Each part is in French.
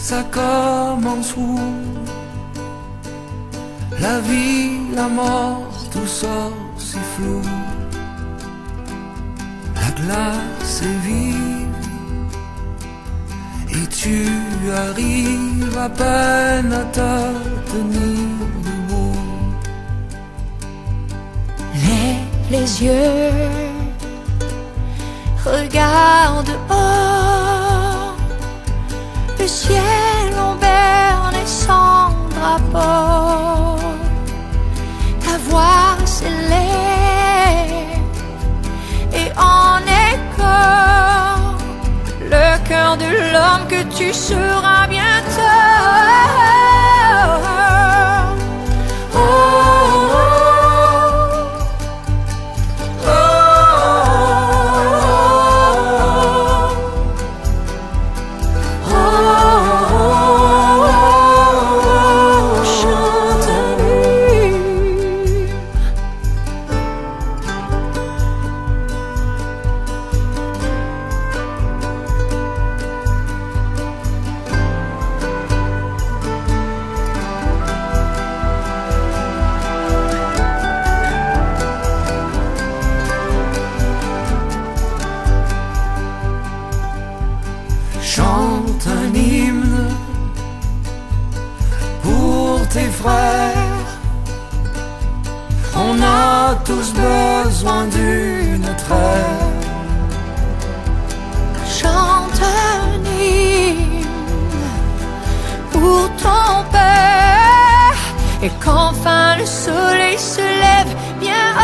ça commence où? La vie, la mort, tout ça si flou. La glace est vive et tu arrives à peine à te tenir debout. Lève les yeux, regarde dehors, le ciel en berne et sans drapeau. Ta voix s'élève et en écho le cœur de l'homme que tu seras bientôt. Oh, oh, chante un hymne pour tes frères. On a tous besoin d'une trêve. chante un hymne pour ton père et qu'enfin le soleil se lève bien haut.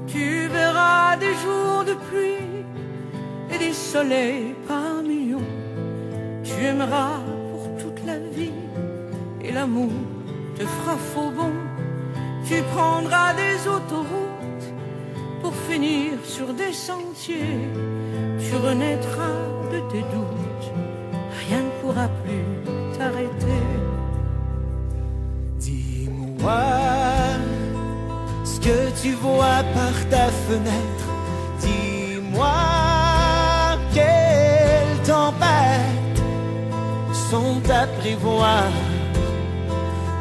Tu verras des jours de pluie et des soleils par millions. Tu aimeras pour toute la vie et l'amour te fera faux bond. Tu prendras des autoroutes pour finir sur des sentiers. Tu renaîtras de tes doutes, rien ne pourra plus t'arrêter. Dis-moi ce que tu vois par ta fenêtre. Dis-moi quelles tempêtes sont à prévoir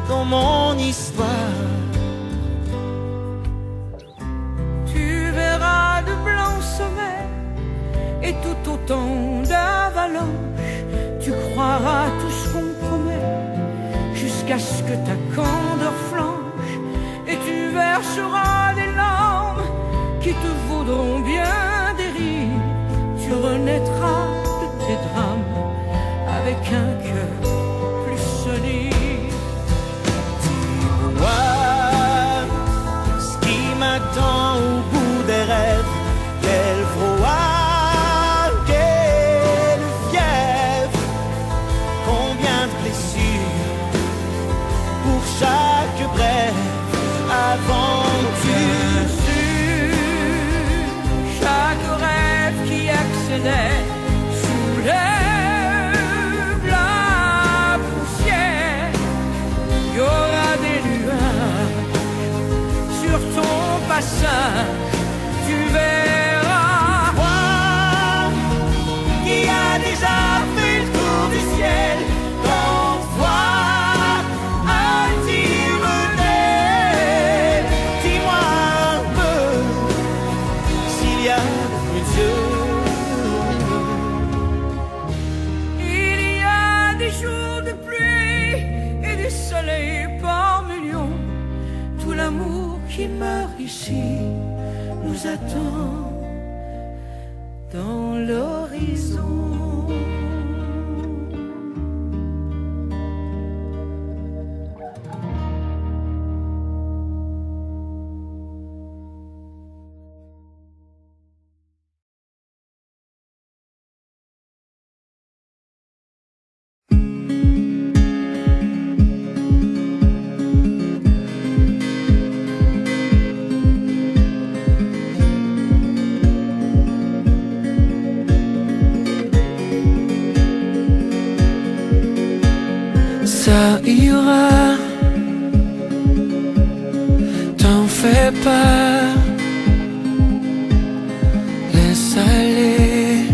dans mon histoire. Tu verras de blancs sommets et tout autant d'avalanches. Tu croiras tout ce qu'on promet jusqu'à ce que ta candeur flanche. Et tu verseras des larmes qui te vaudront bien des rires. Tu renaîtras de tes drames avec un cœur plus solide. Dis-moi ce qui m'attend au bout des rêves. Quel froid, quelle fièvre, combien de blessures pour chaque qui meurt ici nous attend dans l'horizon. Ça ira, t'en fais pas, laisse aller.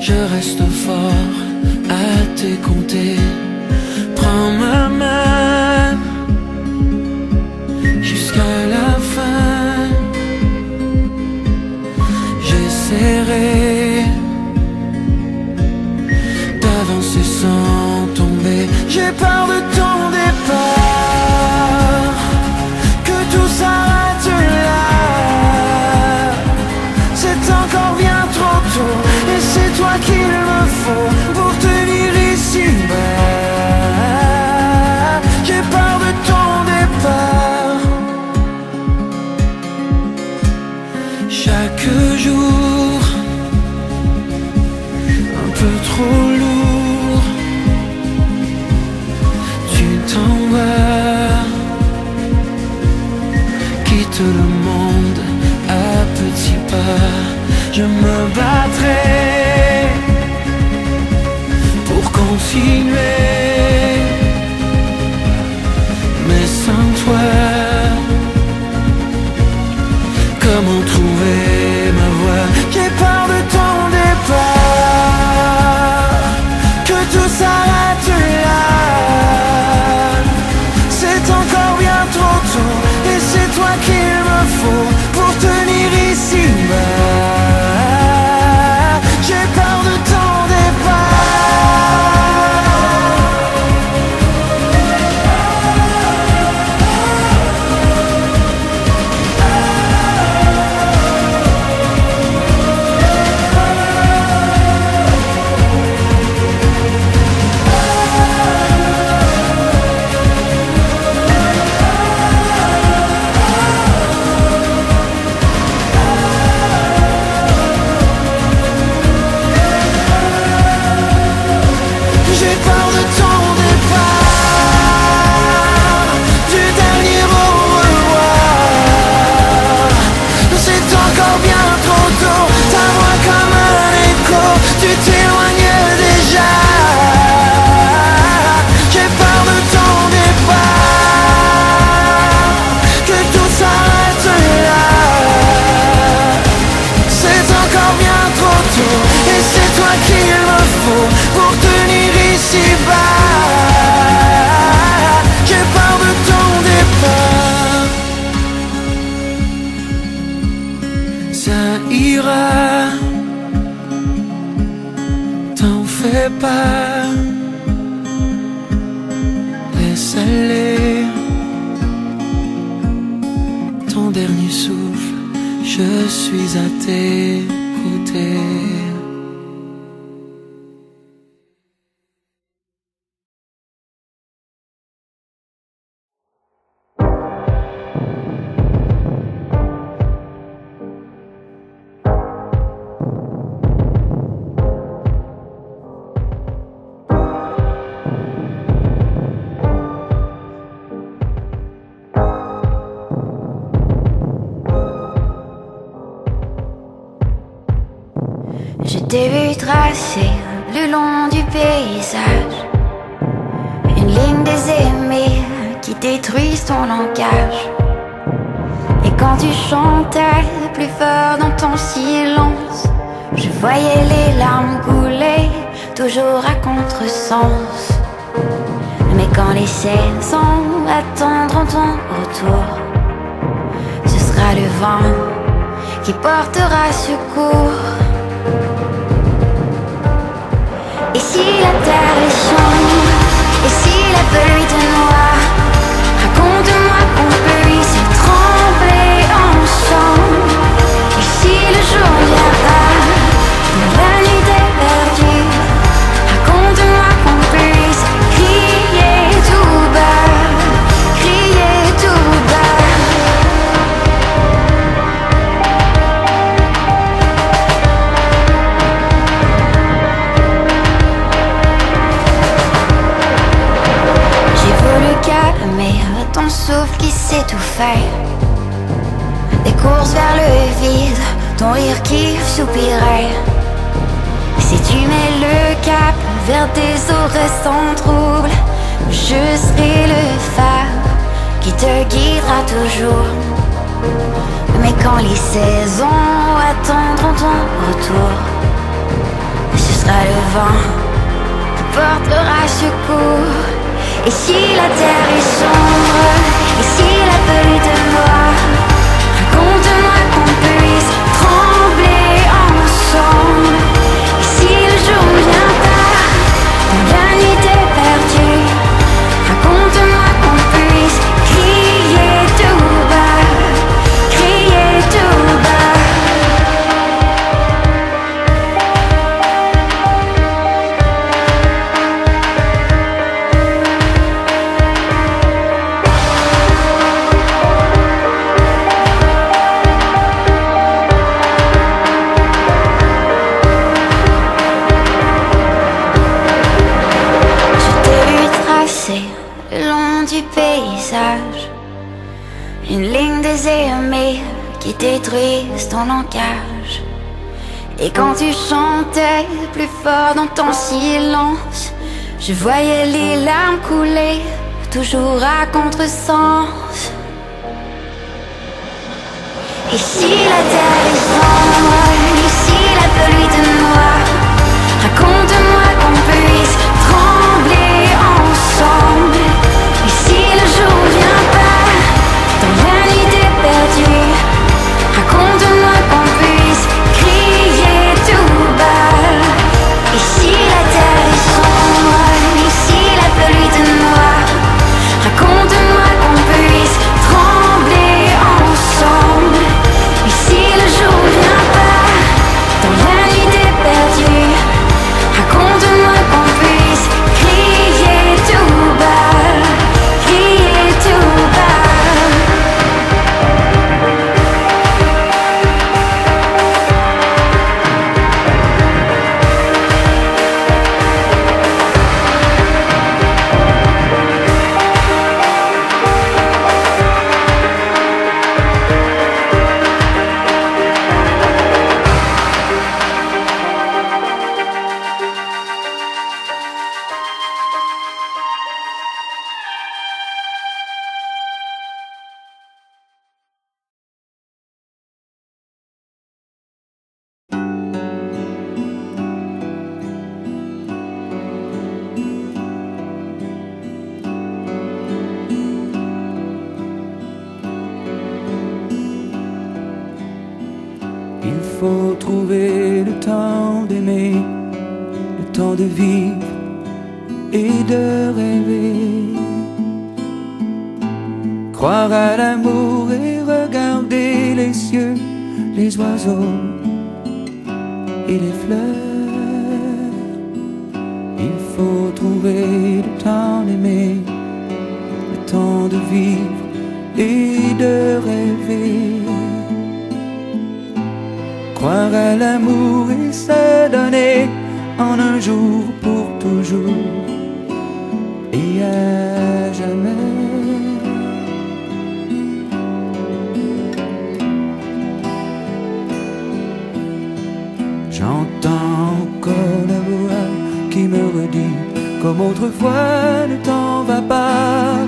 Je reste fort à t'écouter. Prends ma main jusqu'à la fin. J'essaierai d'avancer sans tomber. J'ai peur de ton départ, que tout s'arrête là. C'est encore bien trop tôt, et c'est toi qu'il me faut pour tenir ici bas. J'ai peur de ton départ. Chaque jour un peu trop lourd, tu t'en vas, quitte le monde à petits pas. Je me battrai pour continuer, mais sans toi, comment trouver ma voie? J'ai peur de ton départ, que tout s'arrête là. C'est encore bien trop tôt, et c'est toi qu'il me faut pour tenir ici bas. J'ai peur de ton pas, laisse aller ton dernier souffle, je suis à t'écouter. Je t'ai vu tracer le long du paysage une ligne des aimés qui détruisent ton langage. Et quand tu chantais plus fort dans ton silence, je voyais les larmes couler, toujours à contresens. Mais quand les saisons attendront ton retour, ce sera le vent qui portera secours. Et si la terre est sombre, et si la pluie te noie, raconte-moi ton souffle qui s'étouffait. Des courses vers le vide, ton rire qui soupirait. Si tu mets le cap vers des eaux sans trouble, je serai le phare qui te guidera toujours. Mais quand les saisons attendront ton retour, ce sera le vent qui portera secours. Et si la terre est sombre, et si la feuille de noir, raconte-moi qu'on puisse trembler ensemble. Et si le jour vient tard, quand la nuit est perdue, raconte-moi qu'on puisse crier tout bas, crier tout bas. Le long du paysage, une ligne des aimés qui détruisent ton langage. Et quand tu chantais plus fort dans ton silence, je voyais les larmes couler, toujours à contresens. Et si la terre est sombre, et si la pluie te noie, raconte-moi qu'on puisse trembler ensemble. Et si le jour vient pas, dans la nuit t'es perdu, raconte-moi qu'on puisse crier tout bas. Et si la terre est sombre, et si la pluie te noie, raconte-moi qu'on puisse trembler ensemble. Et si le jour vient pas, dans la nuit t'es perdu, raconte-moi qu'on puisse crier tout bas, crier tout bas. Il faut trouver le temps d'aimer, le temps de vivre et de rêver. Croire à l'amour et regarder les cieux, les oiseaux et les fleurs. Il faut trouver le temps d'aimer, le temps de vivre et de rêver. Croire à l'amour et se donner en un jour pour toujours et à jamais. J'entends encore la voix qui me redit comme autrefois, ne t'en va pas.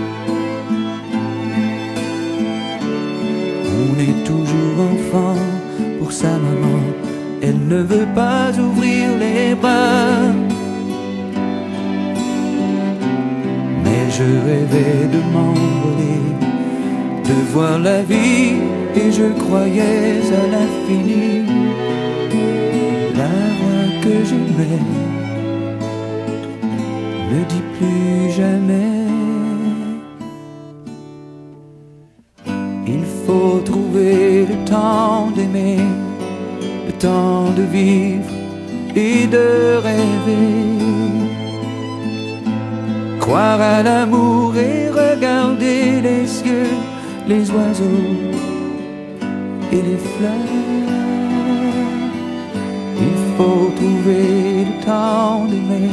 On est toujours enfant pour sa maman, elle ne veut pas ouvrir les bras. Mais je rêvais de m'envoler, de voir la vie, et je croyais à l'infini. La voix que j'aimais ne dit plus jamais. Il faut trouver le temps d'aimer, le temps de vivre et de rêver. Croire à l'amour et regarder les cieux, les oiseaux et les fleurs. Il faut trouver le temps d'aimer,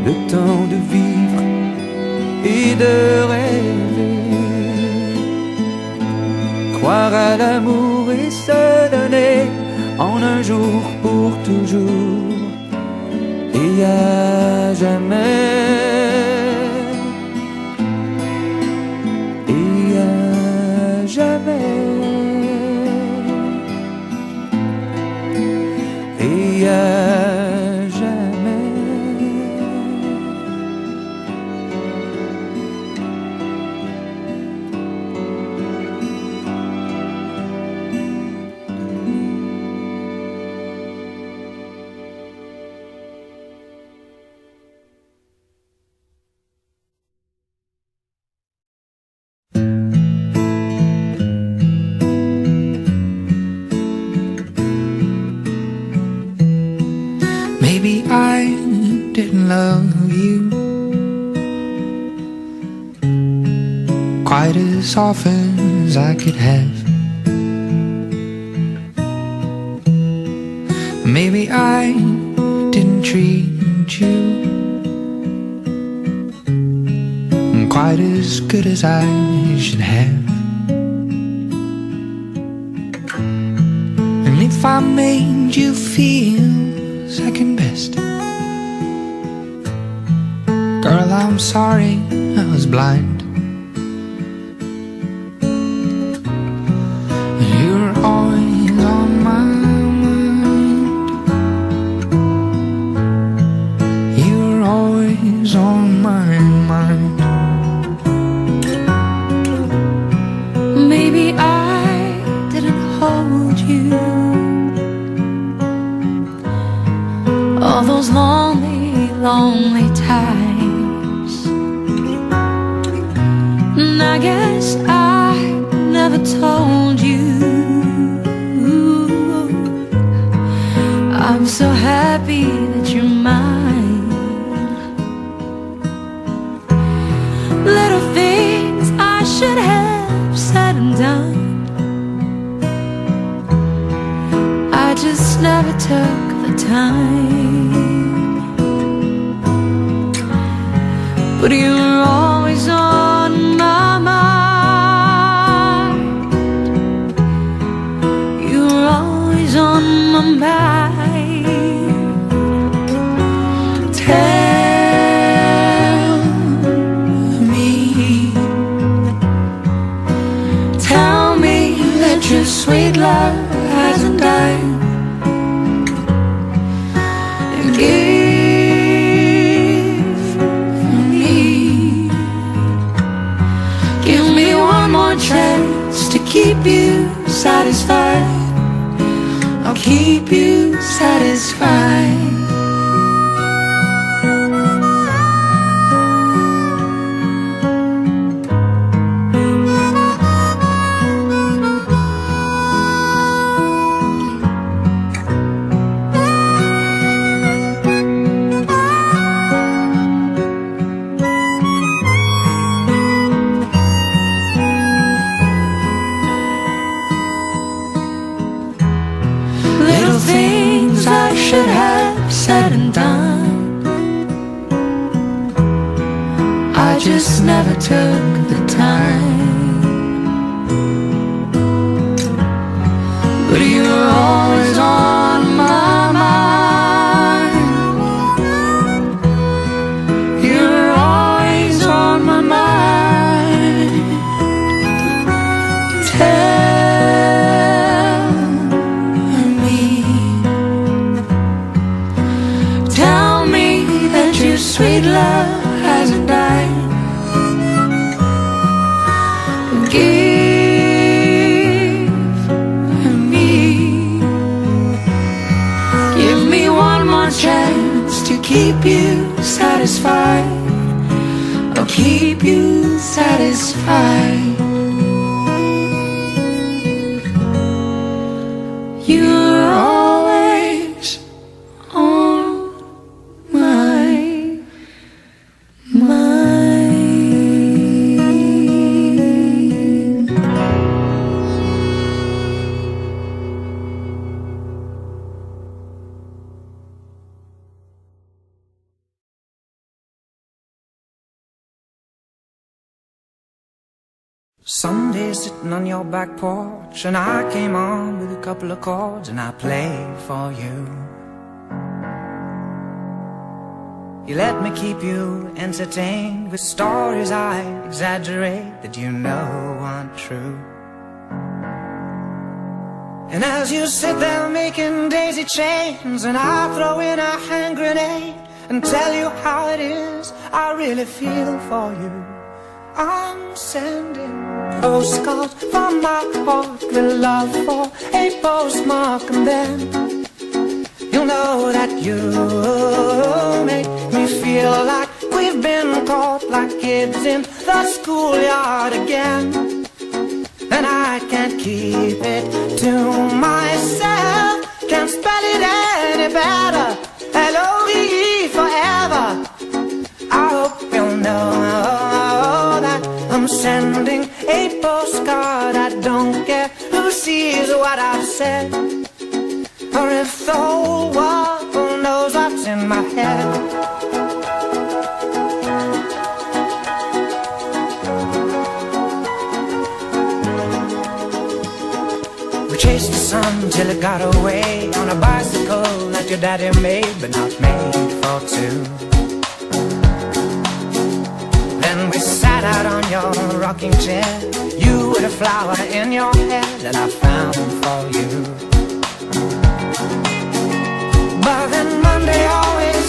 le temps de vivre et de rêver. à l'amour et se donner en un jour pour toujours et à jamais. Et à jamais. Et à jamais. Maybe I didn't love you quite as often as I could have. Maybe I didn't treat you quite as good as I should have. And if I made you feel second best, girl, I'm sorry I was blind. You're always on my mind. You're always on my mind. Maybe I didn't hold you all those lonely, lonely times. And I guess I never told you I'm so happy that you're mine. Little things I should have said and done, I just never took the time. But you're always on my mind. You're always on my mind. Tell me that your sweet love hasn't died. Give me one more chance to keep you satisfied. I'll keep you satisfied. Things I should have said and done, I just never took the time. But you're always on my mind. You're always on my mind. Tell me that your sweet love hasn't died. Give me one more chance to keep you satisfied. I'll keep you satisfied. You're always on my mind. Sunday sitting on your back porch, and I came on with a couple of chords, and I played for you. You let me keep you entertained with stories I exaggerate that you know aren't true. And as you sit there making daisy chains, and I throw in a hand grenade and tell you how it is I really feel for you, I'm sending postcards from my heart with love for a postmark, and then you'll know that you make me feel like we've been caught like kids in the schoolyard again. And I can't keep it to myself, can't spell it any better, L-O-V-E forever. I hope you'll know that I'm sending a postcard. I don't care who sees what I've said, or if the whole world knows what's in my head. We chased the sun till it got away on a bicycle that your daddy made, but not made for two. Then we sat out on your rocking chair, you with a flower in your hair that I found for you. But then Monday always